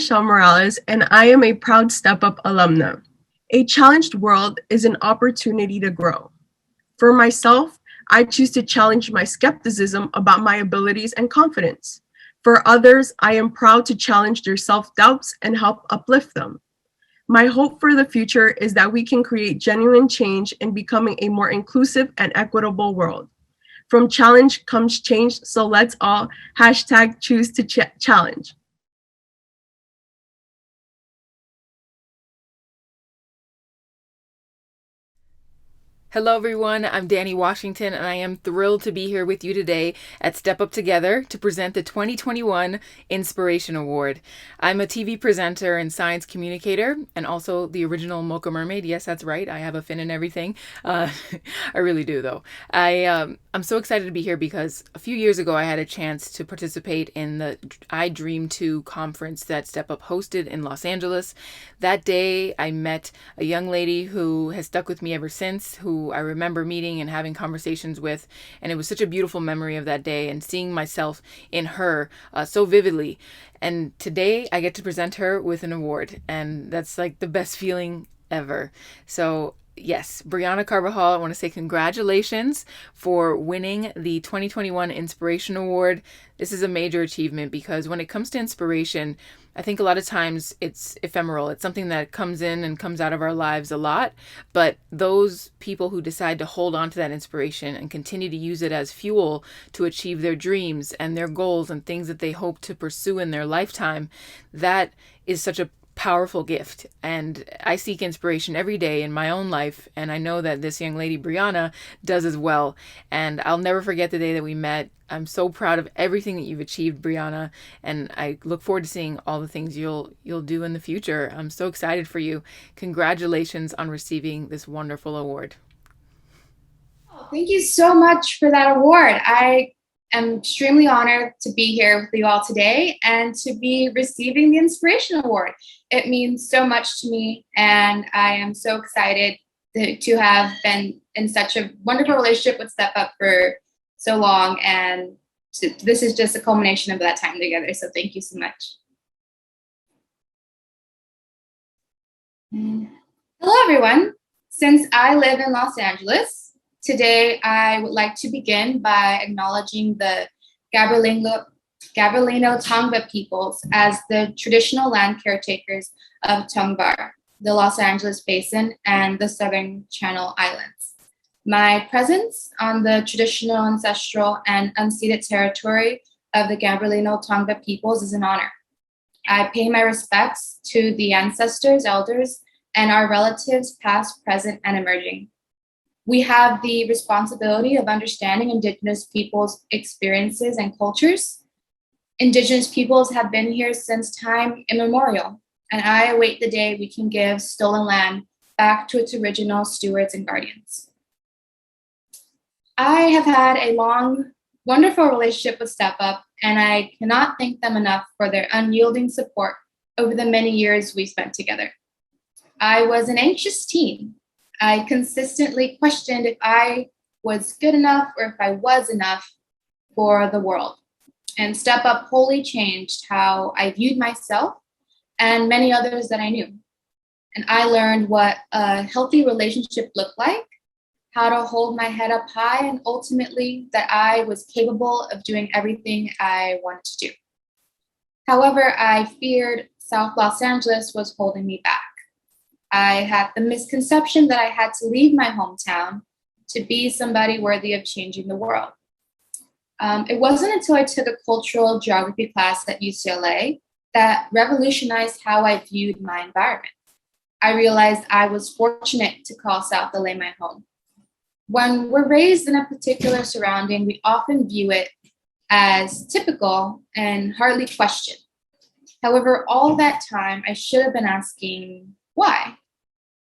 Michelle Morales, and I am a proud Step Up alumna. A challenged world is an opportunity to grow. For myself, I choose to challenge my skepticism about my abilities and confidence. For others, I am proud to challenge their self doubts and help uplift them. My hope for the future is that we can create genuine change in becoming a more inclusive and equitable world. From challenge comes change, so let's all hashtag choose to challenge. Hello, everyone. I'm Danny Washington, and I am thrilled to be here with you today at Step Up Together to present the 2021 Inspiration Award. I'm a TV presenter and science communicator, and also the original Mocha Mermaid. Yes, that's right. I have a fin and everything. I really do, though. I'm so excited to be here because a few years ago I had a chance to participate in the I Dream 2 conference that Step Up hosted in Los Angeles. That day, I met a young lady who has stuck with me ever since, who I remember meeting and having conversations with. And it was such a beautiful memory of that day and seeing myself in her so vividly. And today I get to present her with an award. And that's like the best feeling ever. So yes, Briana Carbajal, I want to say congratulations for winning the 2021 Inspiration Award. This is a major achievement because when it comes to inspiration, I think a lot of times it's ephemeral. It's something that comes in and comes out of our lives a lot. But those people who decide to hold on to that inspiration and continue to use it as fuel to achieve their dreams and their goals and things that they hope to pursue in their lifetime, that is such a powerful gift. And I seek inspiration every day in my own life, and I know that this young lady Briana does as well. And I'll never forget the day that we met. I'm so proud of everything that you've achieved, Briana, and I look forward to seeing all the things you'll do in the future. I'm so excited for you. Congratulations on receiving this wonderful award. Thank you so much for that award. I am extremely honored to be here with you all today and to be receiving the Inspiration Award. It means so much to me, and I am so excited to have been in such a wonderful relationship with Step Up for so long, and this is just a culmination of that time together, so thank you so much. Hello, everyone. Since I live in Los Angeles, today I would like to begin by acknowledging the Gabrielino Tongva peoples as the traditional land caretakers of Tongvar, the Los Angeles Basin, and the Southern Channel Islands. My presence on the traditional, ancestral, and unceded territory of the Gabrielino Tongva peoples is an honor. I pay my respects to the ancestors, elders, and our relatives past, present, and emerging. We have the responsibility of understanding Indigenous peoples' experiences and cultures. Indigenous peoples have been here since time immemorial, and I await the day we can give stolen land back to its original stewards and guardians. I have had a long, wonderful relationship with Step Up, and I cannot thank them enough for their unyielding support over the many years we spent together. I was an anxious teen. I consistently questioned if I was good enough or if I was enough for the world. And Step Up wholly changed how I viewed myself and many others that I knew. And I learned what a healthy relationship looked like, how to hold my head up high, and ultimately that I was capable of doing everything I wanted to do. However, I feared South Los Angeles was holding me back. I had the misconception that I had to leave my hometown to be somebody worthy of changing the world. It wasn't until I took a cultural geography class at UCLA that revolutionized how I viewed my environment. I realized I was fortunate to call South LA my home. When we're raised in a particular surrounding, we often view it as typical and hardly question. However, all that time, I should have been asking, why?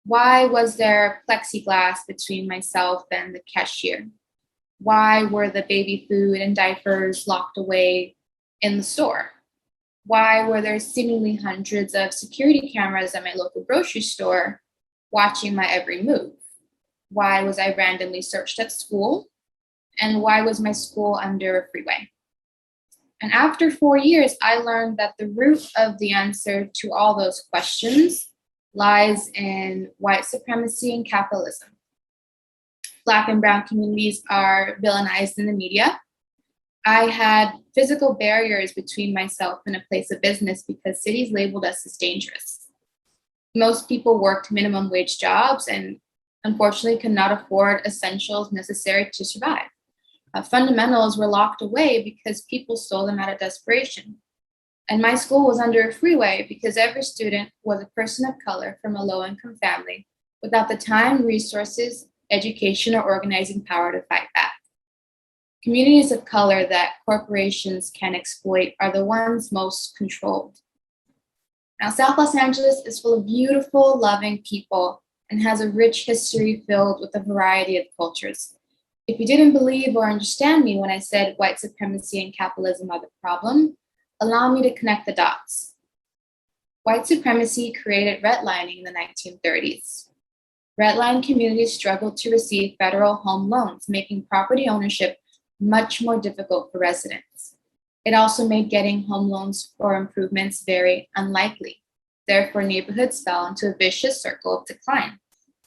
Why was there plexiglass between myself and the cashier? Why were the baby food and diapers locked away in the store? Why were there seemingly hundreds of security cameras at my local grocery store watching my every move? Why was I randomly searched at school? And why was my school under a freeway? And after 4 years, I learned that the root of the answer to all those questions lies in white supremacy and capitalism. Black and brown communities are villainized in the media. I had physical barriers between myself and a place of business because cities labeled us as dangerous. Most people worked minimum wage jobs and unfortunately could not afford essentials necessary to survive. Fundamentals were locked away because people stole them out of desperation. And my school was under a freeway because every student was a person of color from a low-income family without the time, resources, education, or organizing power to fight back. Communities of color that corporations can exploit are the ones most controlled. Now, South Los Angeles is full of beautiful, loving people and has a rich history filled with a variety of cultures. If you didn't believe or understand me when I said white supremacy and capitalism are the problem, allow me to connect the dots. White supremacy created redlining in the 1930s. Redline communities struggled to receive federal home loans, making property ownership much more difficult for residents. It also made getting home loans for improvements very unlikely. Therefore, neighborhoods fell into a vicious circle of decline.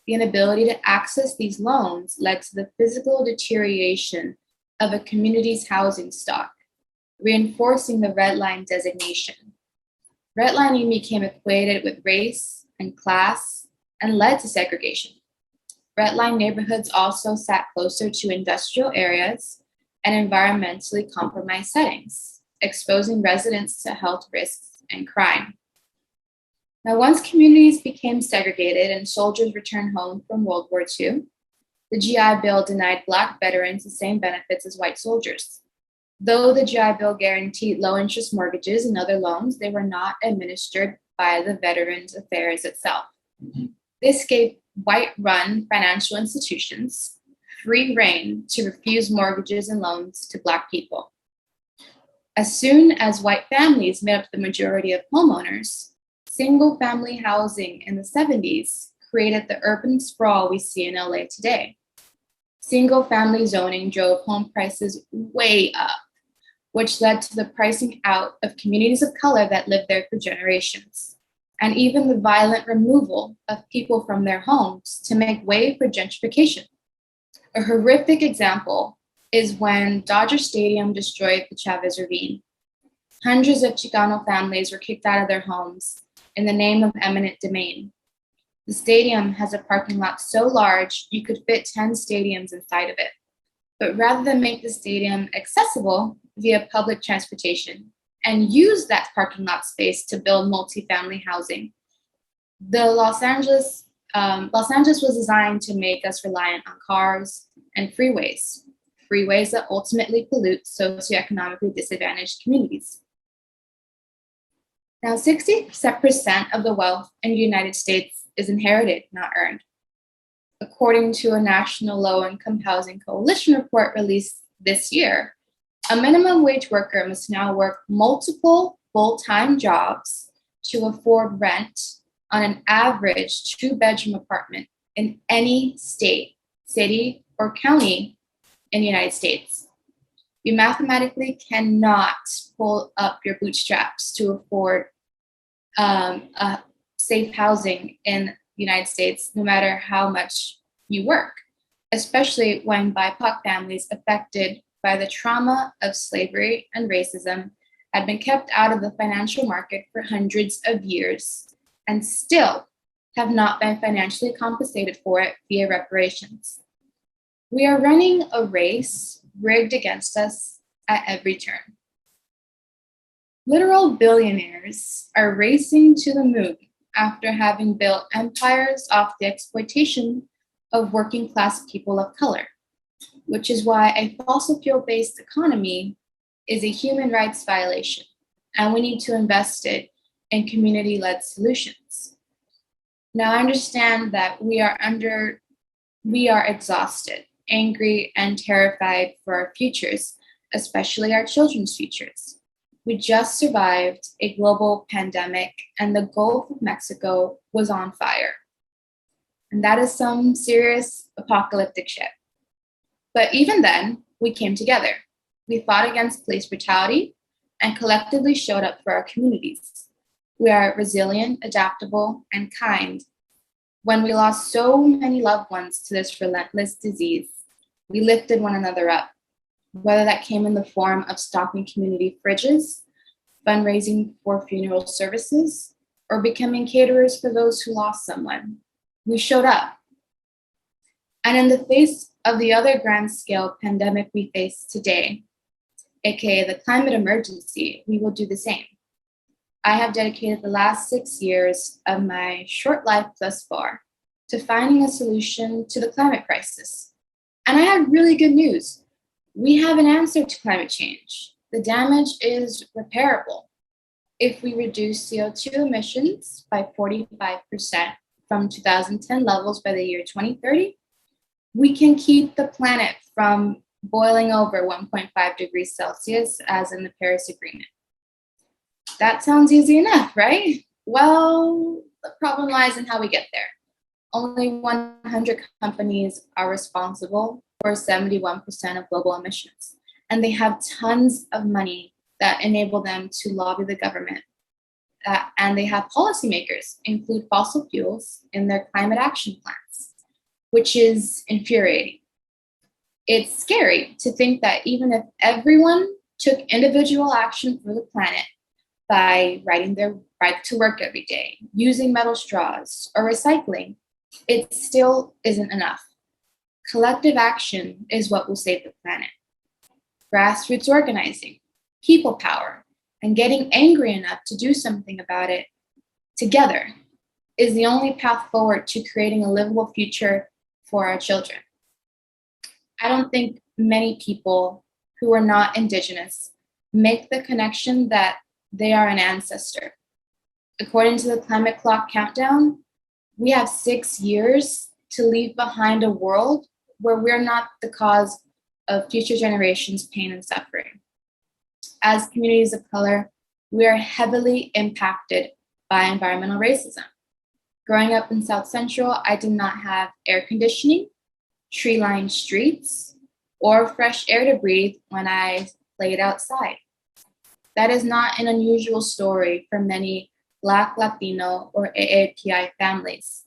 The inability to access these loans led to the physical deterioration of a community's housing stock, reinforcing the red line designation. Redlining became equated with race and class and led to segregation. Red line neighborhoods also sat closer to industrial areas and environmentally compromised settings, exposing residents to health risks and crime. Now, once communities became segregated and soldiers returned home from World War II, the GI Bill denied Black veterans the same benefits as white soldiers. Though the GI Bill guaranteed low-interest mortgages and other loans, they were not administered by the Veterans Affairs itself. This gave white-run financial institutions free rein to refuse mortgages and loans to Black people. As soon as white families made up the majority of homeowners, single-family housing in the 70s created the urban sprawl we see in LA today. Single-family zoning drove home prices way up, which led to the pricing out of communities of color that lived there for generations, and even the violent removal of people from their homes to make way for gentrification. A horrific example is when Dodger Stadium destroyed the Chavez Ravine. Hundreds of Chicano families were kicked out of their homes in the name of eminent domain. The stadium has a parking lot so large you could fit 10 stadiums inside of it. But rather than make the stadium accessible via public transportation and use that parking lot space to build multifamily housing, Los Angeles was designed to make us reliant on cars and freeways that ultimately pollute socioeconomically disadvantaged communities. Now, 60% of the wealth in the United States is inherited, not earned. According to a National Low-Income Housing Coalition report released this year, a minimum wage worker must now work multiple full-time jobs to afford rent on an average two-bedroom apartment in any state, city, or county in the United States. You mathematically cannot pull up your bootstraps to afford safe housing in the United States, no matter how much you work, especially when BIPOC families affected by the trauma of slavery and racism had been kept out of the financial market for hundreds of years and still have not been financially compensated for it via reparations. We are running a race rigged against us at every turn. Literal billionaires are racing to the moon after having built empires off the exploitation of working class people of color, which is why a fossil fuel-based economy is a human rights violation, and we need to invest it in community-led solutions. Now, I understand that we are exhausted, angry, and terrified for our futures, especially our children's futures. We just survived a global pandemic, and the Gulf of Mexico was on fire. And that is some serious apocalyptic shit. But even then, we came together. We fought against police brutality. and collectively showed up for our communities. We are resilient, adaptable, and kind. When we lost so many loved ones to this relentless disease, we lifted one another up, whether that came in the form of stocking community fridges, fundraising for funeral services, or becoming caterers for those who lost someone. We showed up. And in the face of the other grand scale pandemic we face today, aka the climate emergency, we will do the same. I have dedicated the last 6 years of my short life thus far to finding a solution to the climate crisis. And I have really good news. We have an answer to climate change. The damage is repairable. If we reduce CO2 emissions by 45% from 2010 levels by the year 2030, we can keep the planet from boiling over 1.5 degrees Celsius as in the Paris Agreement. That sounds easy enough, right? Well, the problem lies in how we get there. Only 100 companies are responsible for 71% of global emissions, and they have tons of money that enable them to lobby the government. And they have policymakers include fossil fuels in their climate action plans, which is infuriating. It's scary to think that even if everyone took individual action for the planet by riding their bike to work every day, using metal straws, or recycling, it still isn't enough. Collective action is what will save the planet. Grassroots organizing, people power, and getting angry enough to do something about it together is the only path forward to creating a livable future for our children. I don't think many people who are not Indigenous make the connection that they are an ancestor. According to the climate clock countdown, we have 6 years to leave behind a world where we're not the cause of future generations' pain and suffering. As communities of color, we are heavily impacted by environmental racism. Growing up in South Central, I did not have air conditioning, tree-lined streets, or fresh air to breathe when I played outside. That is not an unusual story for many Black, Latino, or AAPI families.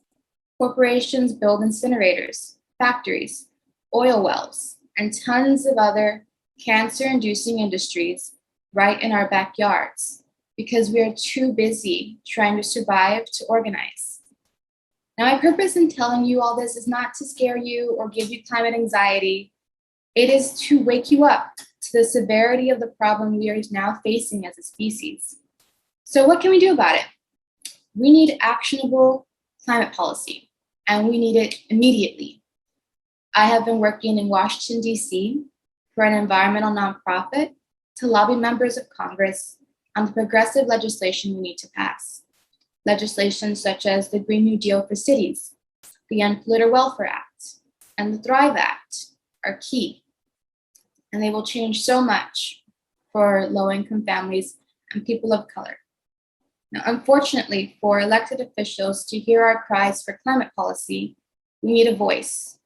Corporations build incinerators, factories, oil wells, and tons of other cancer-inducing industries right in our backyards because we are too busy trying to survive to organize. Now, my purpose in telling you all this is not to scare you or give you climate anxiety. It is to wake you up to the severity of the problem we are now facing as a species. So what can we do about it? We need actionable climate policy, and we need it immediately. I have been working in Washington, D.C. for an environmental nonprofit to lobby members of Congress on the progressive legislation we need to pass. Legislation such as the Green New Deal for cities, the Unpolluter Welfare Act, and the Thrive Act are key. And they will change so much for low-income families and people of color. Now, unfortunately, for elected officials to hear our cries for climate policy, we need a voice.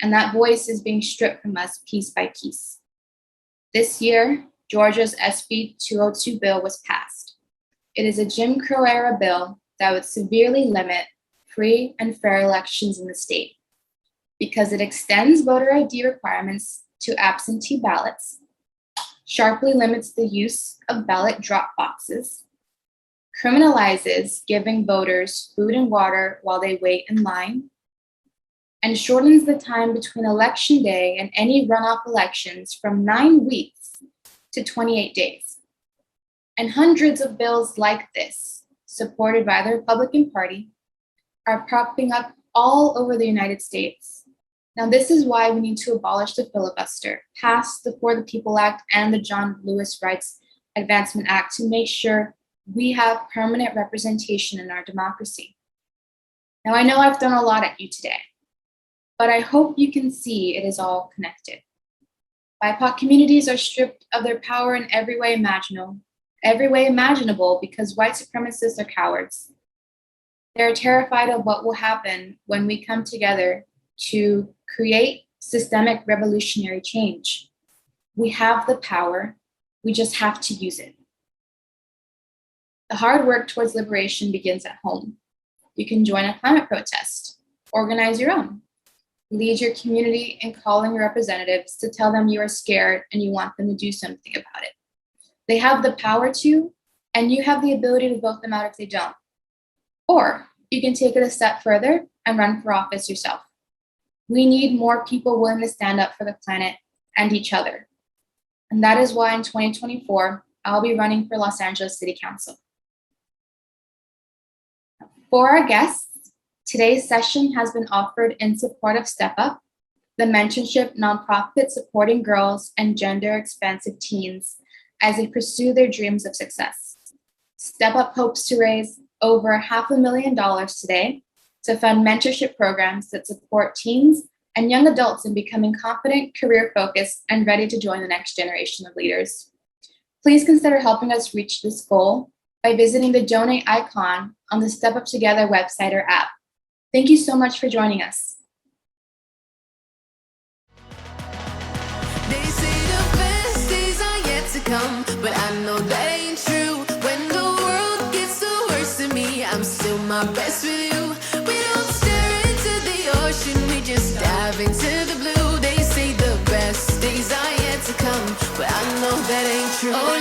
And that voice is being stripped from us piece by piece. This year, Georgia's SB 202 bill was passed. It is a Jim Crow era bill that would severely limit free and fair elections in the state because it extends voter ID requirements to absentee ballots, sharply limits the use of ballot drop boxes, criminalizes giving voters food and water while they wait in line, and shortens the time between Election Day and any runoff elections from 9 weeks to 28 days. And hundreds of bills like this, supported by the Republican Party, are popping up all over the United States. Now, this is why we need to abolish the filibuster, pass the For the People Act and the John Lewis Rights Advancement Act to make sure we have permanent representation in our democracy. Now, I know I've done a lot at you today, but I hope you can see it is all connected. BIPOC communities are stripped of their power in every way imaginable because white supremacists are cowards. They're terrified of what will happen when we come together to create systemic revolutionary change. We have the power, we just have to use it. The hard work towards liberation begins at home. You can join a climate protest, organize your own, lead your community in calling your representatives to tell them you are scared and you want them to do something about it. They have the power to, and you have the ability to vote them out if they don't. Or you can take it a step further and run for office yourself. We need more people willing to stand up for the planet and each other. And that is why in 2024, I'll be running for Los Angeles City Council. For our guests, today's session has been offered in support of Step Up, the mentorship nonprofit supporting girls and gender-expansive teens as they pursue their dreams of success. Step Up hopes to raise over $500,000 today to fund mentorship programs that support teens and young adults in becoming confident, career-focused, and ready to join the next generation of leaders. Please consider helping us reach this goal by visiting the donate icon on the Step Up Together website or app. Thank you so much for joining us. They say the best days are yet to come, but I know that ain't true. When the world gets the worst of me, I'm still my best with you. We don't stare into the ocean, we just dive into the blue. They say the best days are yet to come, but I know that ain't true. Oh,